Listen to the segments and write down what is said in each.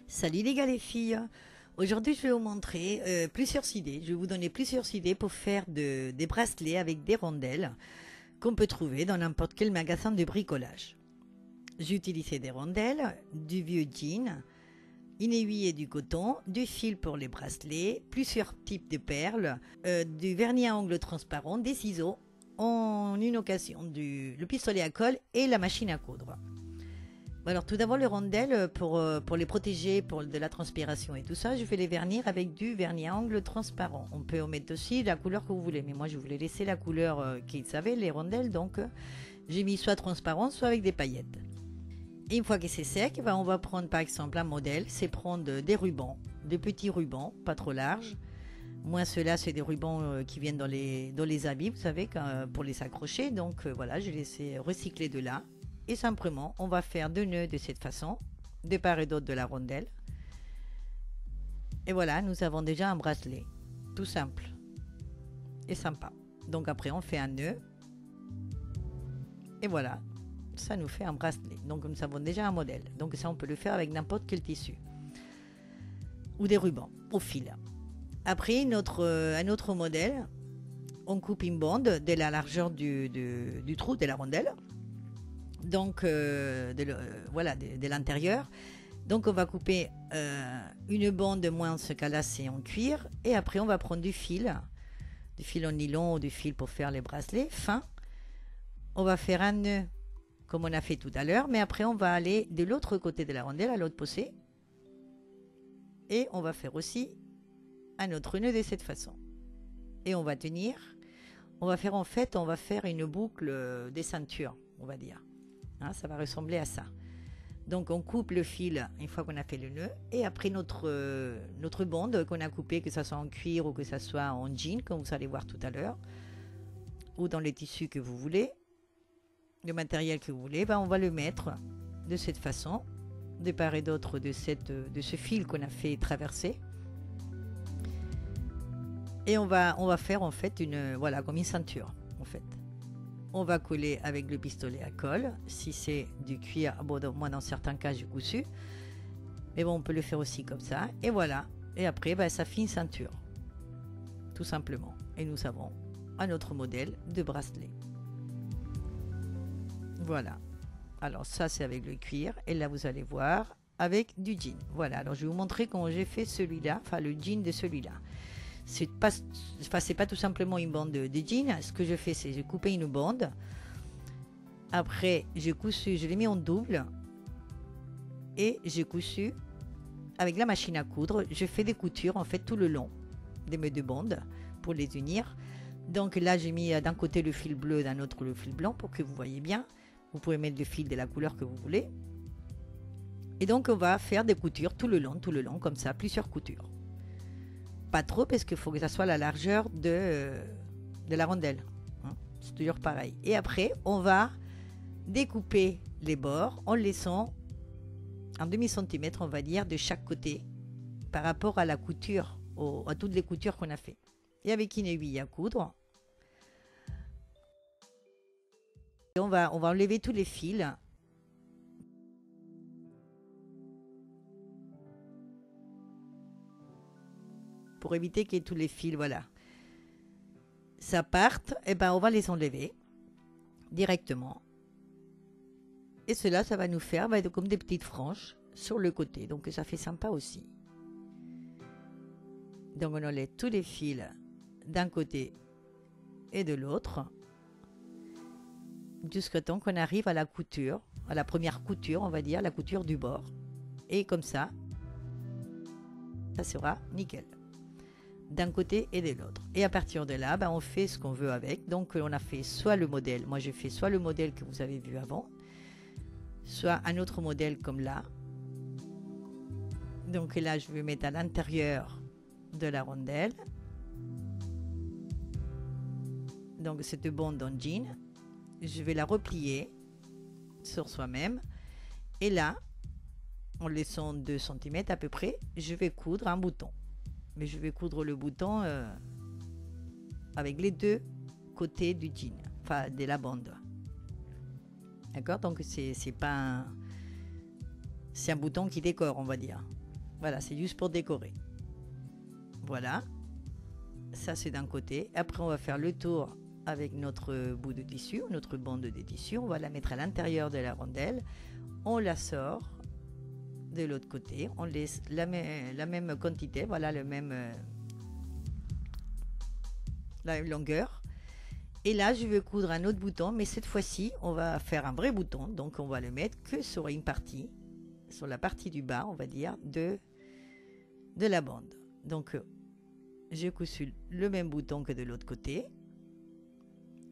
Salut les gars les filles. Aujourd'hui je vais vous montrer plusieurs idées. Je vais vous donner plusieurs idées pour faire des bracelets avec des rondelles qu'on peut trouver dans n'importe quel magasin de bricolage. J'ai utilisé des rondelles, du vieux jean, une aiguille et du coton, du fil pour les bracelets, plusieurs types de perles, du vernis à ongles transparent, des ciseaux, en une occasion, le pistolet à colle et la machine à coudre. Alors tout d'abord les rondelles, pour les protéger de la transpiration et tout ça, je vais les vernir avec du vernis à ongles transparent. On peut en mettre aussi la couleur que vous voulez, mais moi je voulais laisser la couleur qu'ils avaient, les rondelles, donc j'ai mis soit transparent, soit avec des paillettes. Et une fois que c'est sec, on va prendre par exemple un modèle, c'est prendre des rubans, des petits rubans, pas trop larges. Moi ceux-là c'est des rubans qui viennent dans les habits, vous savez, pour les accrocher, donc voilà, je les ai recyclés de là. Et simplement, on va faire deux nœuds de cette façon, de part et d'autre de la rondelle. Et voilà, nous avons déjà un bracelet. Tout simple et sympa. Donc après, on fait un nœud. Et voilà, ça nous fait un bracelet. Donc nous avons déjà un modèle. Donc ça, on peut le faire avec n'importe quel tissu. Ou des rubans au fil. Après, un autre modèle, on coupe une bande de la largeur du trou de la rondelle. Donc voilà, de l'intérieur. Donc on va couper une bande, moins en ce cas-là c'est en cuir, et après on va prendre du fil en nylon ou du fil pour faire les bracelets fin. On va faire un nœud comme on a fait tout à l'heure, mais après on va aller de l'autre côté de la rondelle, à l'autre posé, et on va faire aussi un autre nœud de cette façon, et on va tenir. On va faire une boucle des ceintures, on va dire. Hein, ça va ressembler à ça. Donc on coupe le fil une fois qu'on a fait le nœud, et après notre bande qu'on a coupée, que ce soit en cuir ou que ce soit en jean, comme vous allez voir tout à l'heure, ou dans les tissus que vous voulez, le matériel que vous voulez, on va le mettre de cette façon, de part et d'autre de ce fil qu'on a fait traverser. Et on va faire en fait voilà, comme une ceinture en fait. On va coller avec le pistolet à colle. Si c'est du cuir, moi dans certains cas j'ai cousu, mais bon, on peut le faire aussi comme ça. Et voilà. Et après, ça fait une ceinture, tout simplement. Et nous avons un autre modèle de bracelet. Voilà. Alors ça, c'est avec le cuir. Et là, vous allez voir avec du jean. Voilà. Alors je vais vous montrer comment j'ai fait celui-là, enfin le jean de celui-là. C'est pas tout simplement une bande de jean. Ce que je fais, c'est j'ai coupé une bande. Après, j'ai cousu, je l'ai mis en double. Et j'ai cousu avec la machine à coudre. Je fais des coutures en fait tout le long de mes deux bandes pour les unir. Donc là, j'ai mis d'un côté le fil bleu, d'un autre le fil blanc pour que vous voyez bien. Vous pouvez mettre le fil de la couleur que vous voulez. Et donc, on va faire des coutures tout le long, comme ça, plusieurs coutures. Pas trop parce qu'il faut que ça soit la largeur de la rondelle. Hein, c'est toujours pareil. Et après, on va découper les bords en laissant un demi-centimètre, on va dire, de chaque côté par rapport à la couture, à toutes les coutures qu'on a fait. Et avec une aiguille à coudre, et on va enlever tous les fils. Pour éviter que tous les fils, voilà, ça parte, et on va les enlever directement. Et cela, ça va nous faire comme des petites franges sur le côté. Donc ça fait sympa aussi. Donc on enlève tous les fils d'un côté et de l'autre, jusqu'à temps qu'on arrive à la couture, à la première couture, on va dire, la couture du bord. Et comme ça sera nickel, d'un côté et de l'autre. Et à partir de là, on fait ce qu'on veut avec. Donc on a fait soit le modèle, moi j'ai fait soit le modèle que vous avez vu avant, soit un autre modèle comme là. Donc là, je vais mettre à l'intérieur de la rondelle. Donc cette bande en jean, je vais la replier sur soi-même. Et là, en laissant 2 cm à peu près, je vais coudre un bouton. Mais je vais coudre le bouton avec les deux côtés du jean, enfin de la bande. D'accord? Donc c'est pas c'est un bouton qui décore, on va dire. Voilà, c'est juste pour décorer. Voilà, ça c'est d'un côté. Après on va faire le tour avec notre bout de tissu, notre bande de tissu. On va la mettre à l'intérieur de la rondelle. On la sort de l'autre côté. On laisse la même quantité, voilà, la longueur. Et là, je vais coudre un autre bouton, mais cette fois-ci, on va faire un vrai bouton. Donc, on va le mettre que sur une partie, sur la partie du bas, on va dire, de la bande. Donc, j'ai cousu le même bouton que de l'autre côté.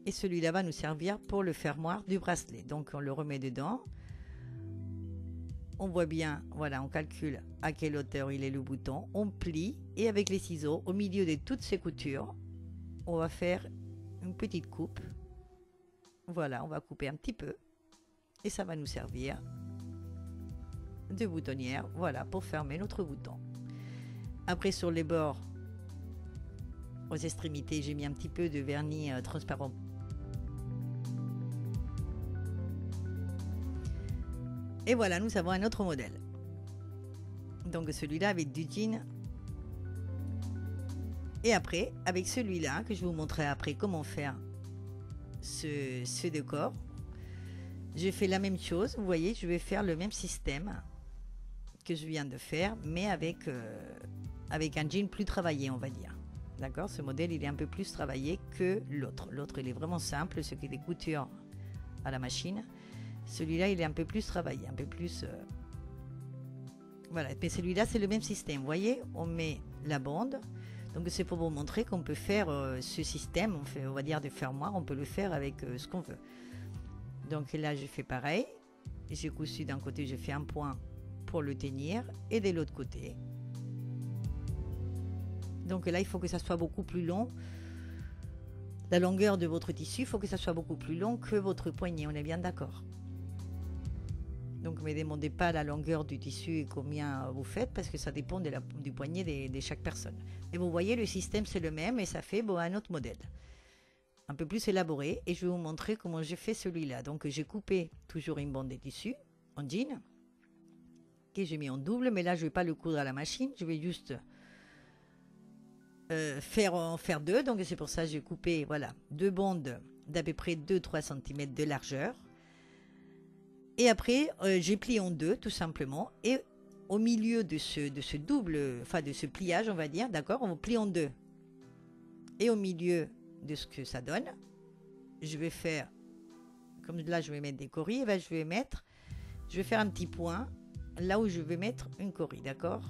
Et celui-là va nous servir pour le fermoir du bracelet. Donc, on le remet dedans. On voit bien, voilà, on calcule à quelle hauteur il est le bouton. On plie et avec les ciseaux, au milieu de toutes ces coutures, on va faire une petite coupe. Voilà, on va couper un petit peu et ça va nous servir de boutonnière, voilà, pour fermer notre bouton. Après, sur les bords, aux extrémités, j'ai mis un petit peu de vernis transparent. Et voilà, nous avons un autre modèle. Donc celui-là avec du jean. Et après, avec celui-là, que je vous montrerai après comment faire ce décor, je fais la même chose. Vous voyez, je vais faire le même système que je viens de faire, mais avec un jean plus travaillé, on va dire. D'accord? Ce modèle, il est un peu plus travaillé que l'autre. L'autre, il est vraiment simple, ce qui est des coutures à la machine. Celui-là, il est un peu plus travaillé, un peu plus... Voilà, mais celui-là, c'est le même système. Vous voyez, on met la bande. Donc, c'est pour vous montrer qu'on peut faire ce système, on va dire de fermoir, on peut le faire avec ce qu'on veut. Donc là, je fais pareil. J'ai cousu d'un côté, j'ai fait un point pour le tenir et de l'autre côté. Donc là, il faut que ça soit beaucoup plus long. La longueur de votre tissu, il faut que ça soit beaucoup plus long que votre poignet, on est bien d'accord. Donc, ne me demandez pas la longueur du tissu et combien vous faites, parce que ça dépend du poignet de chaque personne. Et vous voyez, le système, c'est le même et ça fait un autre modèle. Un peu plus élaboré. Et je vais vous montrer comment j'ai fait celui-là. Donc, j'ai coupé toujours une bande de tissu en jean, que j'ai mis en double, mais là, je ne vais pas le coudre à la machine. Je vais juste en faire deux. Donc, c'est pour ça que j'ai coupé, voilà, deux bandes d'à peu près 2-3 cm de largeur. Et après, j'ai plié en deux, tout simplement. Et au milieu de ce double, enfin de ce pliage, on va dire, d'accord, on plie en deux. Et au milieu de ce que ça donne, je vais faire, comme là, je vais mettre des coris, et ben, je vais faire un petit point là où je vais mettre une corie, d'accord.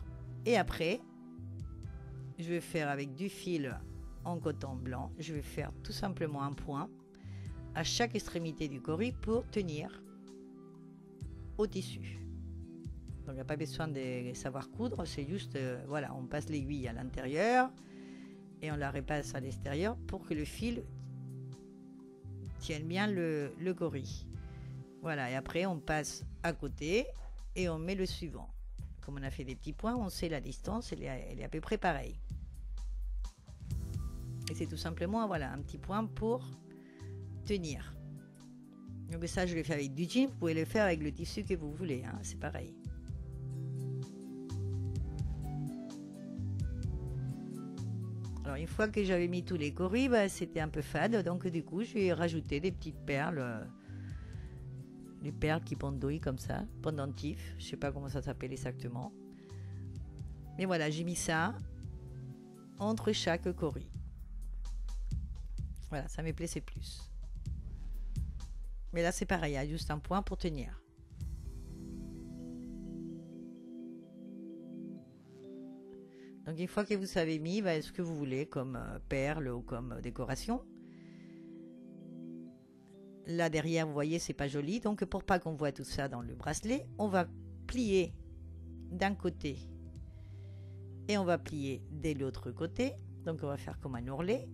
Et après, je vais faire avec du fil en coton blanc, je vais faire tout simplement un point à chaque extrémité du coris pour tenir au tissu. Donc il n'y a pas besoin de savoir coudre, c'est juste, voilà, on passe l'aiguille à l'intérieur et on la repasse à l'extérieur pour que le fil tienne bien le coris. Voilà, et après on passe à côté et on met le suivant. Comme on a fait des petits points, on sait la distance, elle est à peu près pareille. Et c'est tout simplement, voilà, un petit point pour tenir. Donc ça, je le fais avec du jean. Vous pouvez le faire avec le tissu que vous voulez, hein, c'est pareil. Alors une fois que j'avais mis tous les coris, c'était un peu fade, donc du coup, je vais rajouter des petites perles, des perles qui pendouillent comme ça, pendentifs. Je sais pas comment ça s'appelle exactement. Mais voilà, j'ai mis ça entre chaque coris. Voilà, ça me plaisait plus. Mais là, c'est pareil, il y a juste un point pour tenir. Donc, une fois que vous avez mis ce que vous voulez comme perles ou comme décoration. Là, derrière, vous voyez, c'est pas joli. Donc, pour pas qu'on voit tout ça dans le bracelet, on va plier d'un côté et on va plier de l'autre côté. Donc, on va faire comme un ourlet.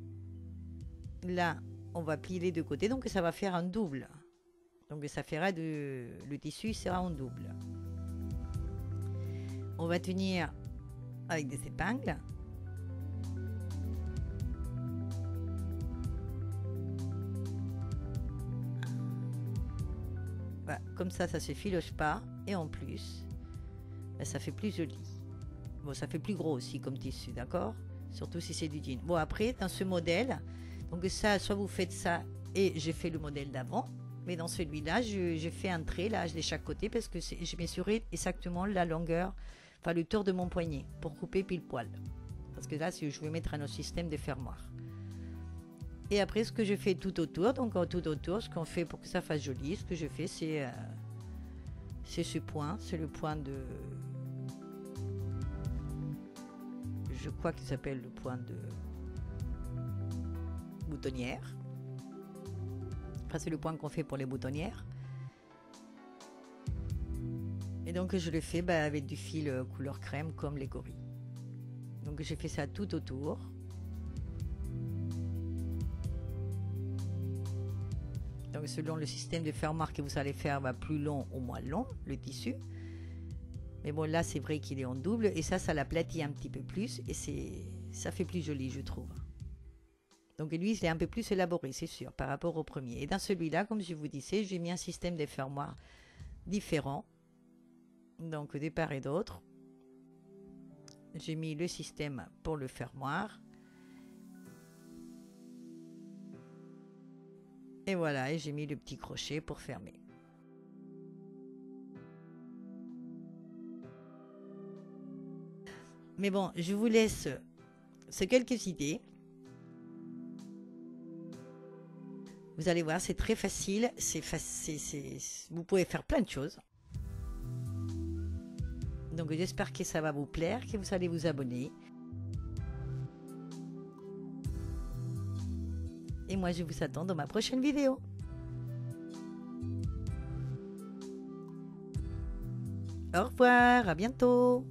Là, on va plier les deux côtés. Donc, ça va faire un double. Donc ça fera le tissu sera en double. On va tenir avec des épingles. Voilà, comme ça se filoche pas et en plus, ça fait plus joli. Bon, ça fait plus gros aussi comme tissu, d'accord? Surtout si c'est du jean. Bon, après, dans ce modèle, donc ça, soit vous faites ça et j'ai fait le modèle d'avant, mais dans celui-là, je fais un trait là de chaque côté parce que j'ai mesuré exactement la longueur, enfin le tour de mon poignet pour couper pile poil. Parce que là, je vais mettre un autre système de fermoir. Et après, ce que je fais tout autour, donc tout autour, ce qu'on fait pour que ça fasse joli, ce que je fais, c'est ce point, c'est le point de... Je crois qu'il s'appelle le point de boutonnière. Enfin, c'est le point qu'on fait pour les boutonnières. Et donc, je le fais avec du fil couleur crème comme les gorilles. Donc, j'ai fait ça tout autour. Donc, selon le système de fermoir que vous allez faire, va plus long ou moins long, le tissu. Mais bon, là, c'est vrai qu'il est en double. Et ça l'aplatit un petit peu plus. Et ça fait plus joli, je trouve. Donc, lui, il est un peu plus élaboré, c'est sûr, par rapport au premier. Et dans celui-là, comme je vous disais, j'ai mis un système de fermoir différent. Donc, de part et d'autre. J'ai mis le système pour le fermoir. Et voilà, et j'ai mis le petit crochet pour fermer. Mais bon, je vous laisse ces quelques idées. Vous allez voir, c'est très facile. Vous pouvez faire plein de choses. Donc j'espère que ça va vous plaire, que vous allez vous abonner. Et moi, je vous attends dans ma prochaine vidéo. Au revoir, à bientôt.